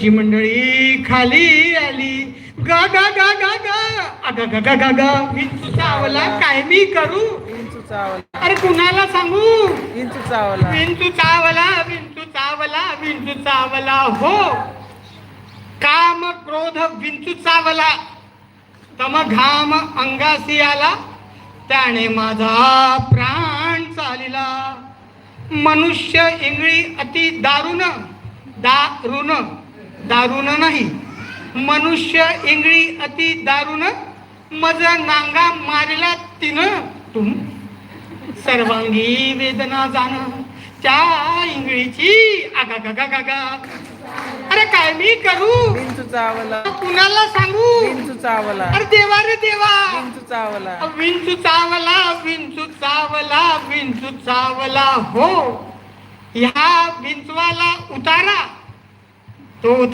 ची मंडळी खाली आली गा गा गा गा गा अगा गा गा गा गा विंचू चावला काय मी करू विंचू चावला अरे कुणाला सांगू विंचू चावला विंचू चावला विंचू चावला विंचू चावला हो काम क्रोध विंचू चावला तम घाम अंगासी आला त्याने माझा प्राण चालिला मनुष्य इंगळी अति दारुण दारुण दारुण नाही मनुष्य इंगळी अति दारुण मज नांगा मारिला तिनं तुम सर्वांगी वेदना जाण त्या इंगळीची आगा गा गा गा गा अरे काय मी करू विंचू चावला कुणाला सांगू विंचू चावला अरे देवा रे देवा विंचू चावला विंचू चावला विंचू चावला विंचू चावला हो ह्या विंचवाला उतारा तो